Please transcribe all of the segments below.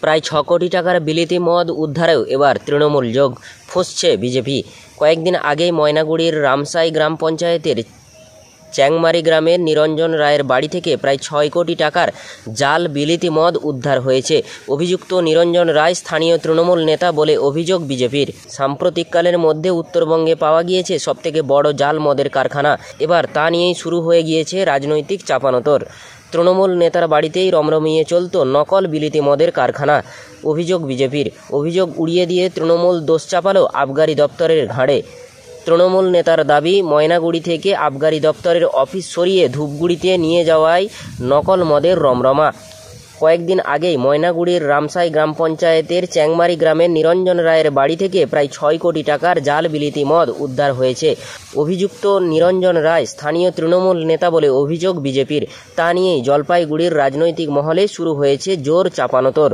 প্রায় 6 কোটি টাকার বিলিতি মদ উদ্ধারেও এবার তৃণমূল যোগ, ফুঁসছে বিজেপি। কয়েকদিন আগেই ময়নাগুড়ির রামসাই গ্রাম পঞ্চায়েতের চ্যাংমারি গ্রামের নিরঞ্জন রায়ের বাড়ি থেকে প্রায় 6 কোটি টাকার জাল বিলিতি মদ উদ্ধার হয়েছে। অভিযুক্ত নিরঞ্জন রায় স্থানীয় তৃণমূল নেতা বলে অভিযোগ বিজেপির। সাম্প্রতিককালের মধ্যে উত্তরবঙ্গে পাওয়া গিয়েছে সবথেকে বড় জাল মদের কারখানা। এবার তা নিয়েই শুরু হয়ে গিয়েছে রাজনৈতিক চাপানোতর। তৃণমূল নেতার বাড়িতেই রমরমিয়ে চলত নকল বিলিতি মদের কারখানা। অভিযোগ বিজেপির। অভিযোগ উড়িয়ে দিয়ে তৃণমূল দোষ চাপালো আবগারি দপ্তরের ঘাড়ে। তৃণমূল নেতার দাবি, ময়নাগুড়ি থেকে আবগারি দপ্তরের অফিস সরিয়ে ধূপগুড়িতে নিয়ে যাওয়ায় নকল মদের রমরমা। কয়েকদিন আগেই ময়নাগুড়ির রামসাই গ্রাম পঞ্চায়েতের চ্যাংমারি গ্রামের নিরঞ্জন রায়ের বাড়ি থেকে প্রায় 6 কোটি টাকার জাল বিলিতি মদ উদ্ধার হয়েছে। অভিযুক্ত নিরঞ্জন রায় স্থানীয় তৃণমূল নেতা বলে অভিযোগ বিজেপির। তা নিয়েই জলপাইগুড়ির রাজনৈতিক মহলে শুরু হয়েছে জোর চাপানোতর।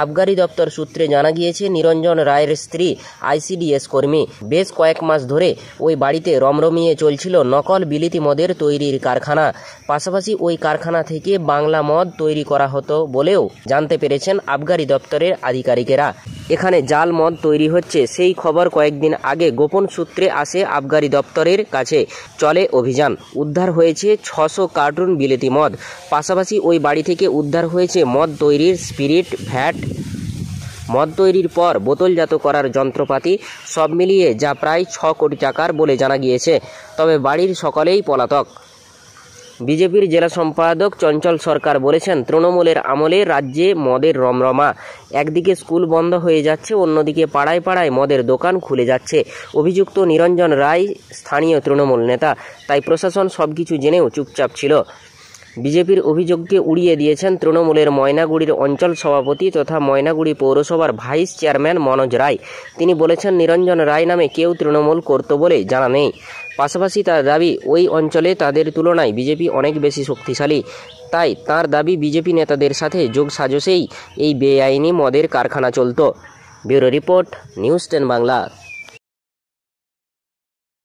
আবগারি দপ্তর সূত্রে জানা গিয়েছে, নিরঞ্জন রায়ের স্ত্রী আইসিডিএস কর্মী। বেশ কয়েক মাস ধরে ওই বাড়িতে রমরমিয়ে চলছিল নকল বিলিতি মদের তৈরির কারখানা। পাশাপাশি ওই কারখানা থেকে বাংলা মদ তৈরি করা হতো বলেও জানতে পেরেছেন আবগারি দপ্তরের আধিকারিকেরা। এখানে জাল মদ তৈরি হচ্ছে সেই খবর কয়েকদিন আগে গোপন সূত্রে আসে আবগারি দপ্তরের কাছে। চলে অভিযান। উদ্ধার হয়েছে 600 কার্টুন বিলিতি মদ। পাশাপাশি ওই বাড়ি থেকে উদ্ধার হয়েছে মদ তৈরির স্পিরিট, ভ্যাট, মদ তৈরির পর বোতলজাত করার যন্ত্রপাতি, সব মিলিয়ে যা প্রায় 6 কোটি টাকার বলে জানা গিয়েছে। তবে বাড়ির সকলেই পলাতক। বিজেপির জেলা সম্পাদক চঞ্চল সরকার বলেছেন, তৃণমূলের আমলে রাজ্যে মদের রমরমা। একদিকে স্কুল বন্ধ হয়ে যাচ্ছে, অন্যদিকে পাড়ায় পাড়ায় মদের দোকান খুলে যাচ্ছে। অভিযুক্ত নিরঞ্জন রায় স্থানীয় তৃণমূল নেতা, তাই প্রশাসন সবকিছু জেনেও চুপচাপ ছিল। বিজেপির অভিযোগকে উড়িয়ে দিয়েছেন তৃণমূলের ময়নাগুড়ির অঞ্চল সভাপতি তথা ময়নাগুড়ি পৌরসভার ভাইস চেয়ারম্যান মনোজ রায়। তিনি বলেছেন, নিরঞ্জন রায় নামে কেউ তৃণমূল করত বলে জানা নেই। পাশাপাশি তার দাবি, ওই অঞ্চলে তাদের তুলনায় বিজেপি অনেক বেশি শক্তিশালী। তাই তার দাবি, বিজেপি নেতাদের সাথে যোগ সাজসেই এই বেআইনি মদের কারখানা চলত। Bureau report, news 10 Bangla.